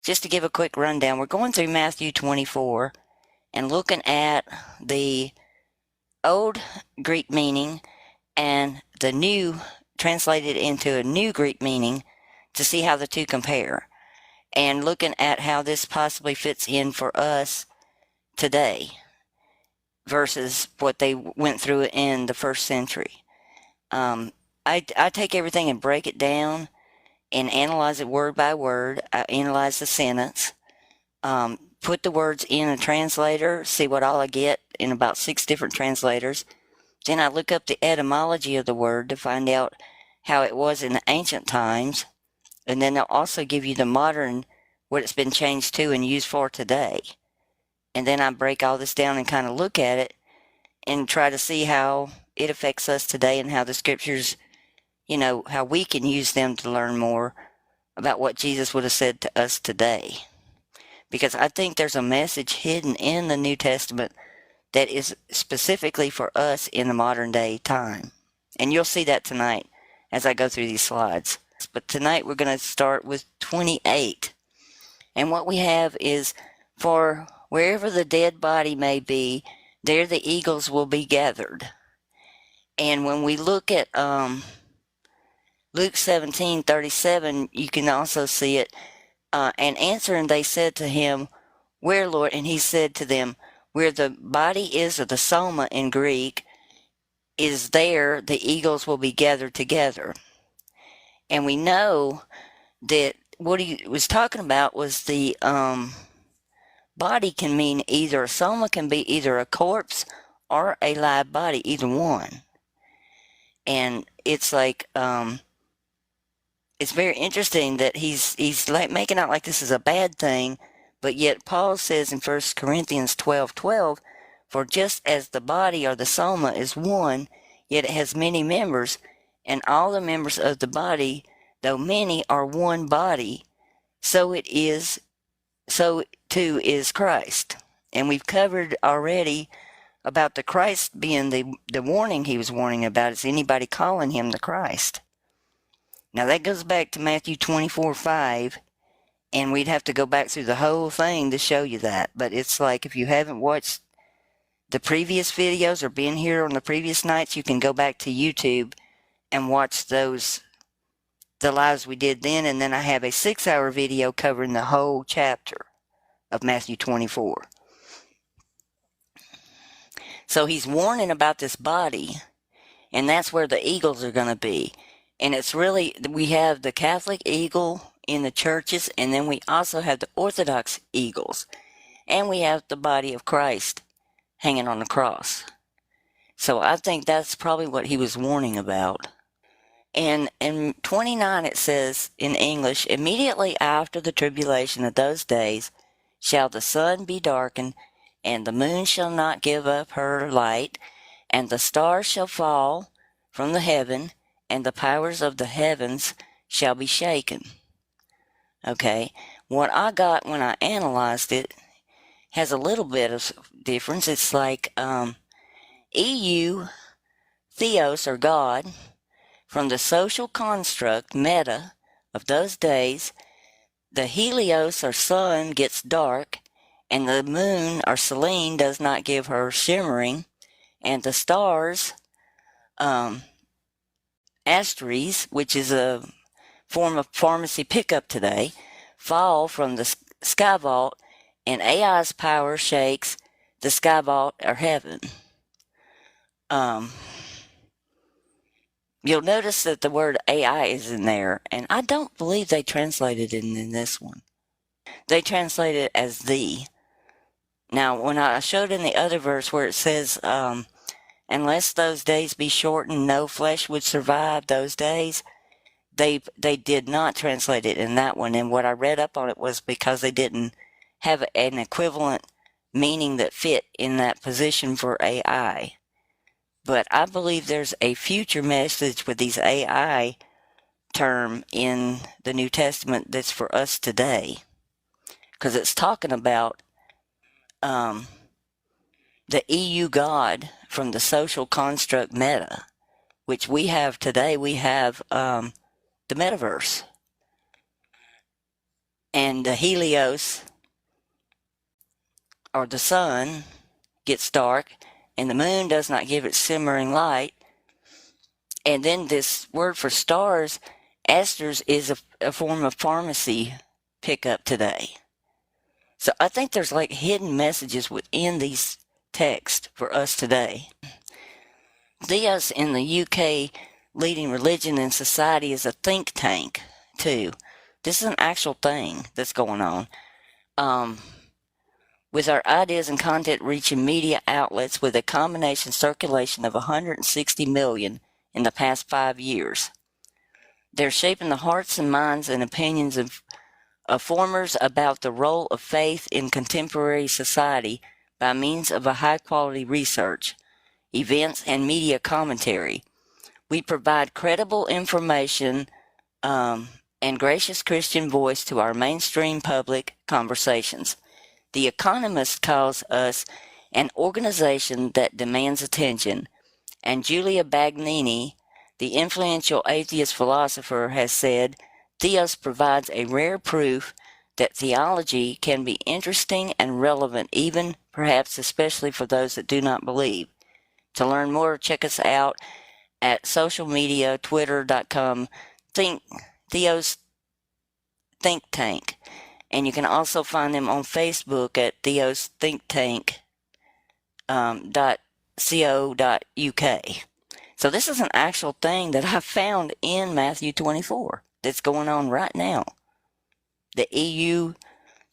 just to give a quick rundown, we're going through Matthew 24 and looking at the old Greek meaning and the new translated into a new Greek meaning to see how the two compare, and looking at how this possibly fits in for us today versus what they went through in the first century. I take everything and break it down and analyze it word by word. I analyze the sentence, put the words in a translator, see what all I get in about 6 different translators. Then I look up the etymology of the word to find out how it was in the ancient times. And then they'll also give you the modern, what it's been changed to and used for today. And then I break all this down and kind of look at it and try to see how it affects us today and how the scriptures, how we can use them to learn more about what Jesus would have said to us today. Because I think there's a message hidden in the New Testament that is specifically for us in the modern day time. And you'll see that tonight as I go through these slides. But tonight we're going to start with 28. And what we have is, for wherever the dead body may be, there the eagles will be gathered. And when we look at Luke 17:37, you can also see it. And answering, they said to him, "Where, Lord?" And he said to them, "Where the body is," or the soma in Greek, "is there the eagles will be gathered together." And we know that what he was talking about was the body can mean either, a soma can be either a corpse or a live body, either one. And it's like, it's very interesting that he's like making out like this is a bad thing, but yet Paul says in 1 Corinthians 12:12, "For just as the body or the soma is one, yet it has many members, and all the members of the body, though many, are one body, so too is Christ." And we've covered already about the Christ being the warning he was warning about, is anybody calling him the Christ. Now that goes back to Matthew 24:5, and we'd have to go back through the whole thing to show you that. But it's like, if you haven't watched the previous videos or been here on the previous nights, you can go back to YouTube and watch the lives we did then. And then I have a 6-hour video covering the whole chapter of Matthew 24. So he's warning about this body, and that's where the eagles are going to be. And it's really, we have the Catholic eagle in the churches, and then we also have the Orthodox eagles. And we have the body of Christ hanging on the cross. So I think that's probably what he was warning about. And in 29 it says in English, "Immediately after the tribulation of those days shall the sun be darkened, and the moon shall not give up her light, and the stars shall fall from the heaven, and the powers of the heavens shall be shaken." Okay, what I got when I analyzed it has a little bit of difference. It's like EU, theos, or God, from the social construct, meta, of those days, the helios, or sun, gets dark, and the moon, or Selene, does not give her shimmering, and the stars, Asteries, which is a form of pharmacy pickup today, fall from the sky vault, and AI's power shakes the sky vault or heaven. You'll notice that the word AI is in there, and I don't believe they translated it in this one. They translate it as "the." Now, when I showed in the other verse where it says, "Unless those days be shortened, no flesh would survive those days," they did not translate it in that one. And what I read up on it was because they didn't have an equivalent meaning that fit in that position for AI. But I believe there's a future message with these AI term in the New Testament that's for us today, because it's talking about the EU God from the social construct meta, which we have today. We have the metaverse. and the helios, or the sun, gets dark, and the moon does not give its simmering light. And then this word for stars, asters, is a form of pharmacy pickup today. So I think there's like hidden messages within these texts for us today. Theos in the UK leading religion and society is a think tank too. This is an actual thing that's going on. With our ideas and content reaching media outlets with a combination circulation of 160 million in the past 5 years. They're shaping the hearts and minds and opinions of formers about the role of faith in contemporary society by means of a high quality research, events, and media commentary. We provide credible information and gracious Christian voice to our mainstream public conversations. The Economist calls us an organization that demands attention, and Julia Bagnini, the influential atheist philosopher, has said, Theos provides a rare proof that theology can be interesting and relevant, even perhaps especially for those that do not believe. To learn more, check us out at social media, twitter.com, Theos Think Tank. And you can also find them on Facebook at Theos Think Tank .co.uk. So this is an actual thing that I found in Matthew 24 that's going on right now. The EU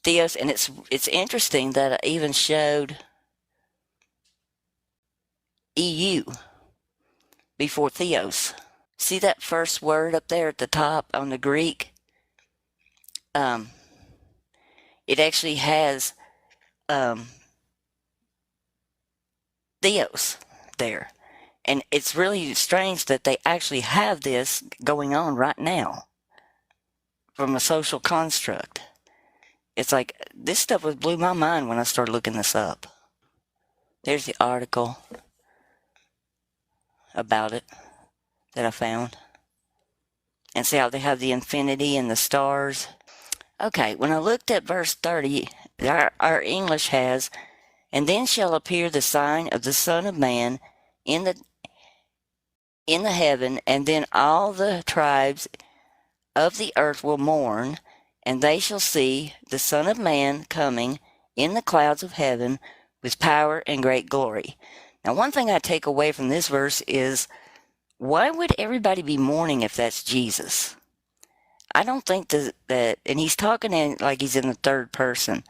Theos, and it's interesting that I even showed EU before Theos. See that first word up there at the top on the Greek? It actually has Theos there. And it's really strange that they actually have this going on right now from a social construct. It's like, this stuff blew my mind when I started looking this up. There's the article about it that I found. And see how they have the infinity and the stars. Okay, when I looked at verse 30, our English has, and then shall appear the sign of the Son of Man in the heaven, and then all the tribes of the earth will mourn, and they shall see the Son of Man coming in the clouds of heaven with power and great glory. Now, one thing I take away from this verse is, why would everybody be mourning if that's Jesus? I don't think that, and he's talking in like he's in the third person.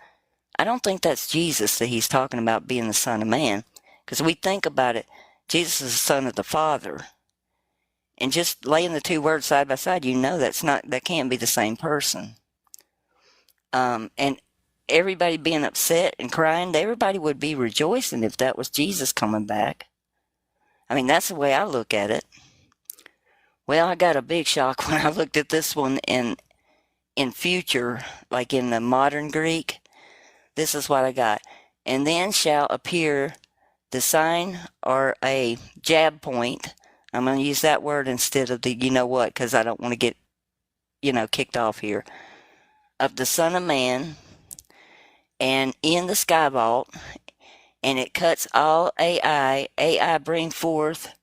I don't think that's Jesus that he's talking about being the Son of Man, because we think about it, Jesus is the Son of the Father. And just laying the two words side by side, you know that can't be the same person. And everybody being upset and crying, everybody would be rejoicing if that was Jesus coming back. I mean, that's the way I look at it. Well, I got a big shock when I looked at this one in future, like in the modern Greek. This is what I got. And then shall appear the sign, or a jab point. I'm going to use that word instead of the you know what, because I don't want to get, kicked off here. Of the Son of Man, and in the sky vault, and it cuts all AI. AI bring forth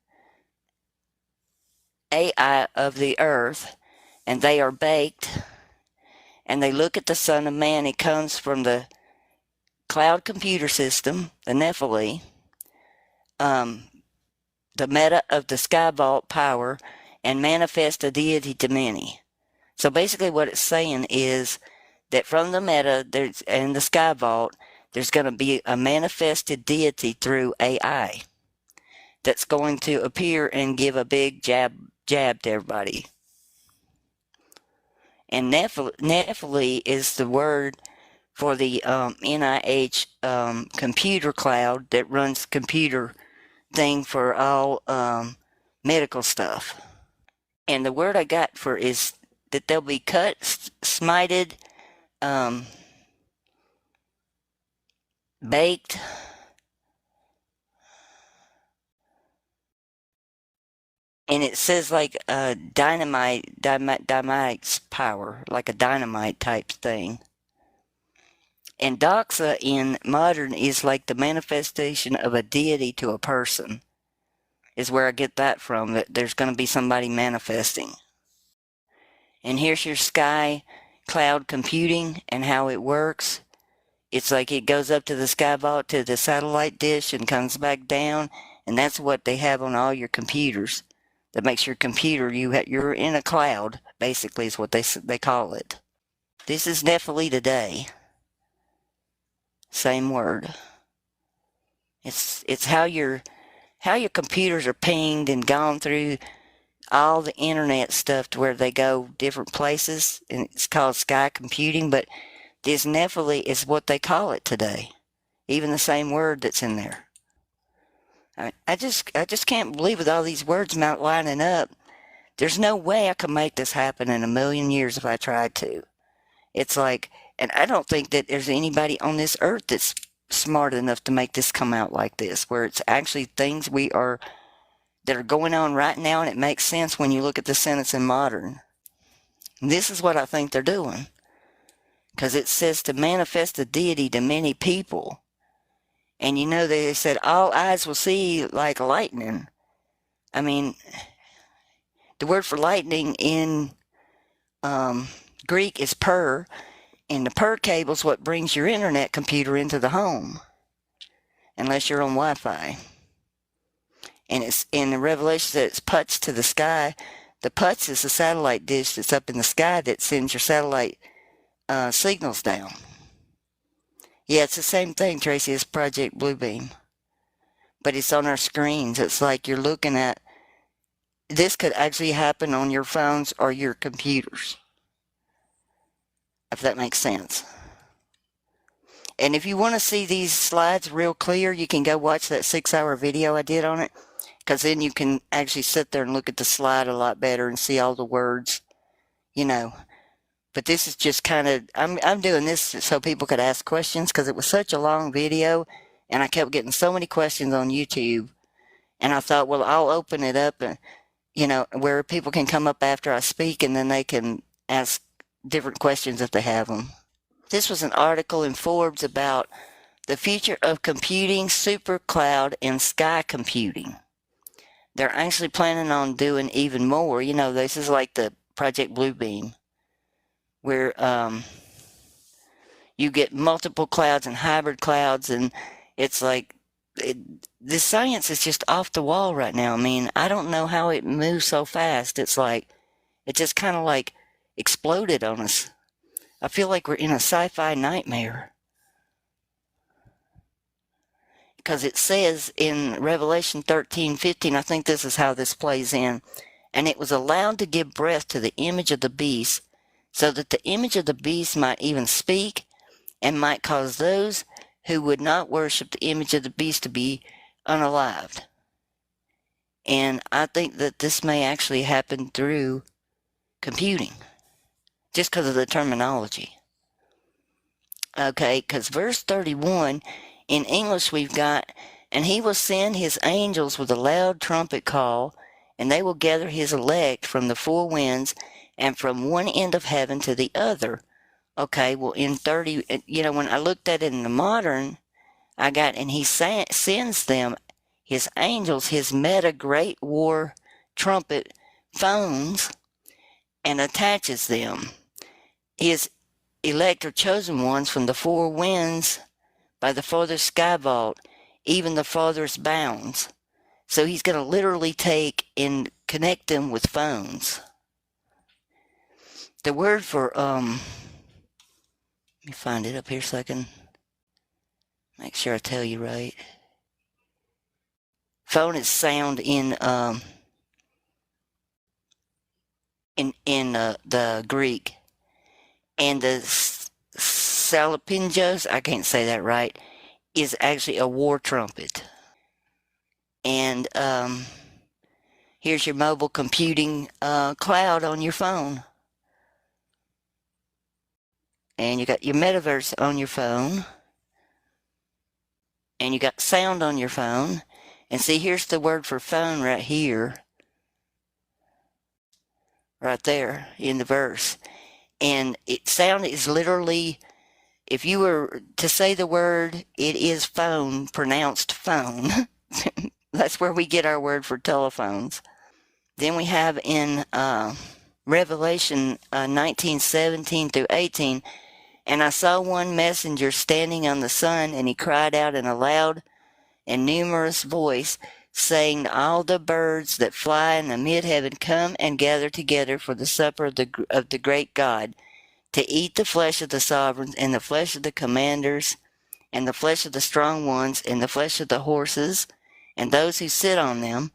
AI of the earth, and they are baked, and they look at the Son of Man. He comes from the cloud computer system, the Nephilim, the meta of the sky vault power, and manifest a deity to many. So basically what it's saying is that from the meta and the sky vault, there's going to be a manifested deity through AI that's going to appear and give a big jab to everybody. And Nephilim is the word for the NIH computer cloud that runs computer thing for all medical stuff. And the word I got for is that they'll be cut, smited, baked, and it says like dynamite's power, like a dynamite type thing. And doxa in modern is like the manifestation of a deity to a person, is where I get that from, that there's going to be somebody manifesting. And here's your sky cloud computing and how it works. It's like it goes up to the sky vault to the satellite dish and comes back down, and that's what they have on all your computers. That makes your computer, you're in a cloud, basically, is what they call it. This is Nephilim today. Same word. It's how your computers are pinged and gone through all the internet stuff to where they go different places, and it's called sky computing. But this Nephilim is what they call it today. Even the same word that's in there. I just can't believe with all these words not lining up. There's no way I could make this happen in a million years if I tried to. It's like, and I don't think that there's anybody on this earth that's smart enough to make this come out like this, where it's actually things that are going on right now, and it makes sense when you look at the sentence in modern. This is what I think they're doing. Because it says to manifest the deity to many people. And you know, they said, all eyes will see like lightning. I mean, the word for lightning in Greek is per, and the per cable is what brings your internet computer into the home, unless you're on Wi-Fi. And it's in the Revelation that it's putz to the sky. The putz is the satellite dish that's up in the sky that sends your satellite signals down. Yeah, it's the same thing, Tracy, as Project Bluebeam. But it's on our screens. It's like you're looking at, this could actually happen on your phones or your computers, if that makes sense. And if you want to see these slides real clear, you can go watch that 6-hour video I did on it, because then you can actually sit there and look at the slide a lot better and see all the words, you know. But this is just kind of, I'm doing this so people could ask questions, because it was such a long video, and I kept getting so many questions on YouTube. And I thought, well, I'll open it up, you know, where people can come up after I speak, and then they can ask different questions if they have them. This was an article in Forbes about the future of computing, super cloud, and sky computing. They're actually planning on doing even more. You know, this is like the Project Bluebeam, where you get multiple clouds and hybrid clouds, and it's like the science is just off the wall right now. I mean, I don't know how it moves so fast. It's like it just kind of like exploded on us. I feel like we're in a sci-fi nightmare. Because it says in Revelation 13:15, I think this is how this plays in, and it was allowed to give breath to the image of the beast, so that the image of the beast might even speak, and might cause those who would not worship the image of the beast to be unalived. And I think that this may actually happen through computing, just because of the terminology. Okay, because verse 31, in English we've got, and he will send his angels with a loud trumpet call, and they will gather his elect from the four winds and from one end of heaven to the other. Okay, well, in 30, you know, when I looked at it in the modern, I got, and he sends them, his angels, his meta great war trumpet phones, and attaches them. His elect or chosen ones from the four winds by the farthest sky vault, even the farthest bounds. So he's going to literally take and connect them with phones. The word for, let me find it up here so I can make sure I tell you right. Phone is sound in the Greek. And the salapinjos, I can't say that right, is actually a war trumpet. And here's your mobile computing cloud on your phone. And you got your metaverse on your phone. And you got sound on your phone. And see, here's the word for phone right here. right there in the verse. And sound is literally, if you were to say the word, it is phone, pronounced phone. That's where we get our word for telephones. Then we have in Revelation 19:17 through 18, and I saw one messenger standing on the sun, and he cried out in a loud and numerous voice, saying, all the birds that fly in the mid-heaven, come and gather together for the supper of the great God, to eat the flesh of the sovereigns, and the flesh of the commanders, and the flesh of the strong ones, and the flesh of the horses, and those who sit on them,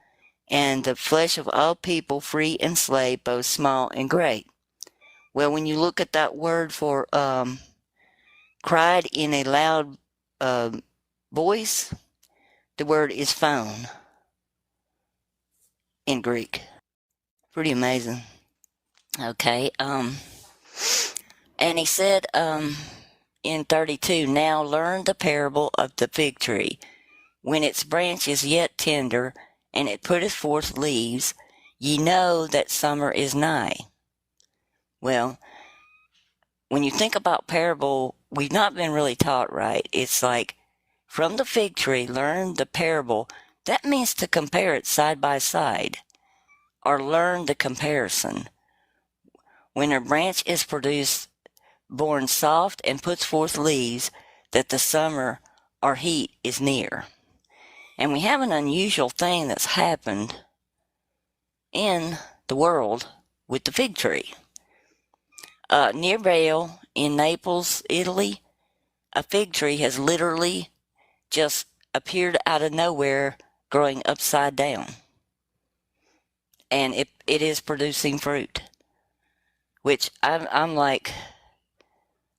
and the flesh of all people, free and slave, both small and great. Well, when you look at that word for cried in a loud voice, the word is phone in Greek. Pretty amazing. Okay. And he said in 32, now learn the parable of the fig tree. When its branch is yet tender, and it putteth forth leaves, ye know that summer is nigh. Well, when you think about parable, we've not been really taught right. It's like, from the fig tree, learn the parable. That means to compare it side by side, or learn the comparison. When a branch is produced, born soft, and puts forth leaves, that the summer or heat is near. And we have an unusual thing that's happened in the world with the fig tree. Near Bale, in Naples, Italy, a fig tree has literally just appeared out of nowhere, growing upside down. And it is producing fruit. Which I'm like,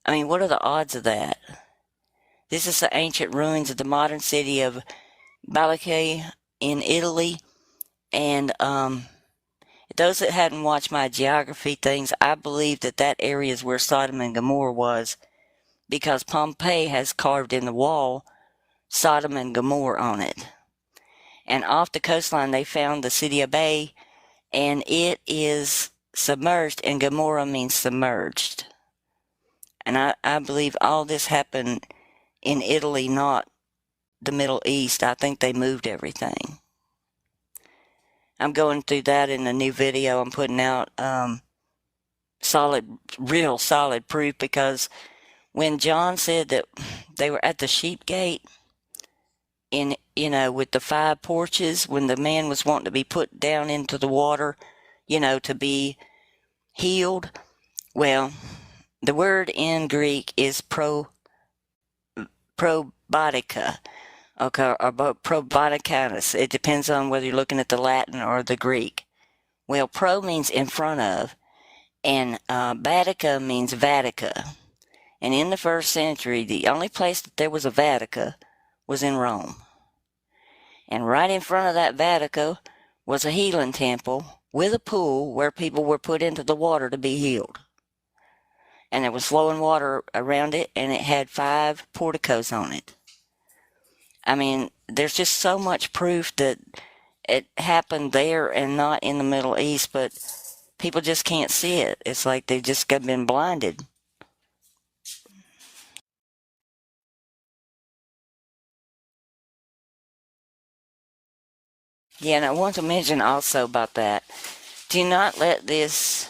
I mean, what are the odds of that? This is the ancient ruins of the modern city of Balakai in Italy. And those that hadn't watched my geography things, I believe that area is where Sodom and Gomorrah was, because Pompeii has carved in the wall Sodom and Gomorrah on it. And off the coastline they found the city of Bay, and it is submerged, and Gomorrah means submerged. And I believe all this happened in Italy, not the Middle East. I think they moved everything. I'm going through that in a new video I'm putting out, real solid proof, because when John said that they were at the sheep gate, with the 5 porches, when the man was wanting to be put down into the water, to be healed, well, the word in Greek is probiotica. Okay, or probioticanus. It depends on whether you're looking at the Latin or the Greek. Well, pro means in front of, and Vatica means Vatica. And in the 1st century, the only place that there was a Vatica was in Rome. And right in front of that Vatica was a healing temple with a pool where people were put into the water to be healed. And there was flowing water around it, and it had 5 porticos on it. I mean, there's just so much proof that it happened there and not in the Middle East, but people just can't see it. It's like they've just been blinded. Yeah, and I want to mention also about that. Do not let this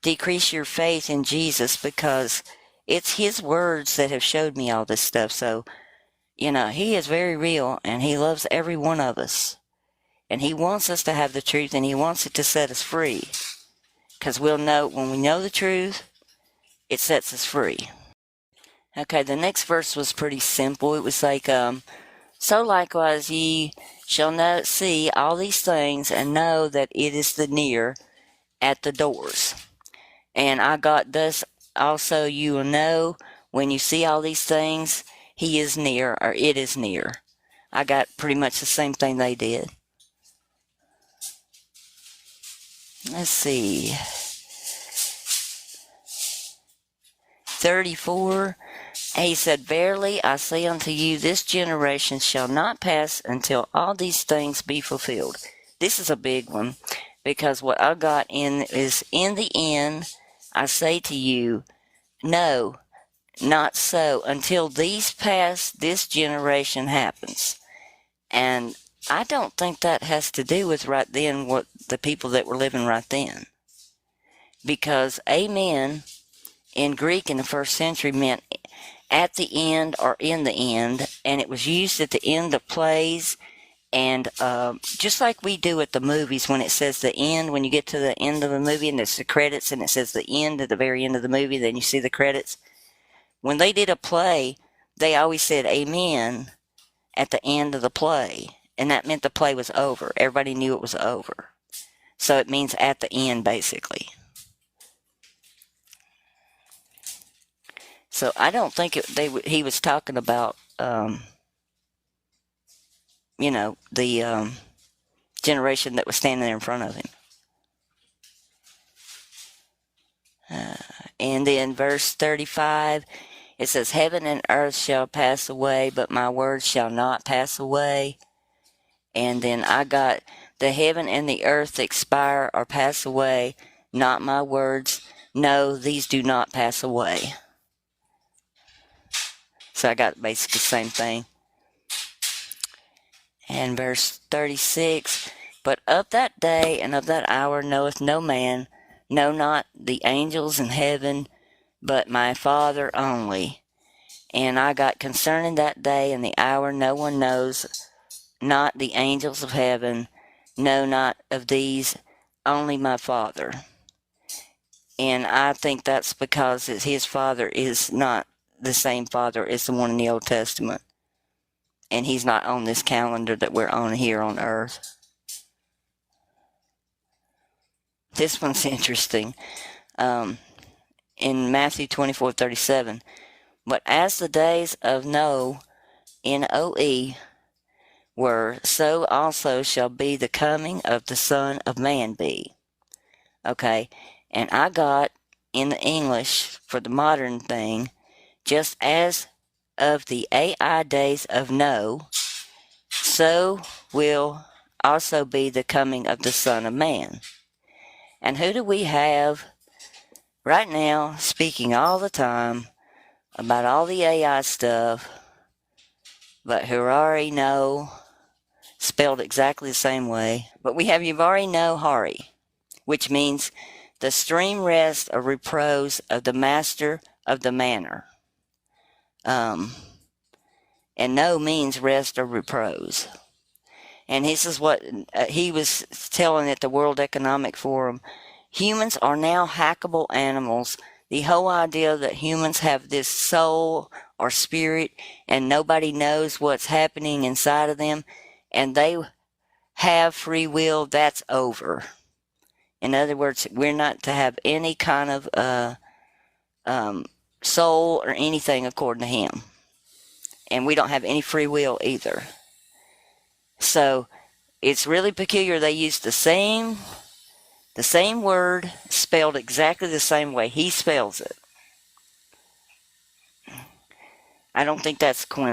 decrease your faith in Jesus, because it's His words that have showed me all this stuff. So, He is very real, and He loves every one of us. And He wants us to have the truth, and He wants it to set us free. Because we'll know, when we know the truth, it sets us free. Okay, the next verse was pretty simple. It was like, so likewise ye shall see all these things, and know that it is the near at the doors. And I got thus also you will know, when you see all these things, He is near, or it is near. I got pretty much the same thing they did. Let's see. 34. And he said, verily I say unto you, this generation shall not pass until all these things be fulfilled. This is a big one. because what I got in is, in the end, I say to you, no, not so, until this generation happens. And I don't think that has to do with right then what the people that were living right then. Because amen in Greek in the first century meant at the end or in the end, and it was used at the end of plays. And just like we do at the movies, when it says the end, when you get to the end of the movie and it's the credits and it says the end at the very end of the movie, then you see the credits. When they did a play, they always said amen at the end of the play. And that meant the play was over. Everybody knew it was over. So it means at the end, basically. So I don't think he was talking about, the generation that was standing there in front of him. And then verse 35, it says, heaven and earth shall pass away, but my words shall not pass away. And then I got, the heaven and the earth expire or pass away, not my words. No, these do not pass away. So I got basically the same thing. And verse 36, but of that day and of that hour knoweth no man, no, not the angels in heaven, but my Father only. And I got, concerning that day and the hour no one knows, not the angels of heaven, no, not of these, only my Father. And I think that's because his Father is not the same Father as the one in the Old Testament. And he's not on this calendar that we're on here on earth. This one's interesting. In Matthew 24:37, but as the days of Noe, Noe, were, so also shall be the coming of the Son of Man be. Okay, and I got in the English for the modern thing, just as of the AI days of Noe, so will also be the coming of the Son of Man. And who do we have right now speaking all the time about all the AI stuff, but Harari no, spelled exactly the same way. But we have Yavari no Hari, which means the stream rest or repose of the master of the manor. And no means rest or repose. And this is what he was telling at the World Economic Forum. Humans are now hackable animals. The whole idea that humans have this soul or spirit and nobody knows what's happening inside of them and they have free will, that's over. In other words, we're not to have any kind of soul or anything according to him. And we don't have any free will either. So it's really peculiar. They use the same word spelled exactly the same way he spells it. I don't think that's coincidence.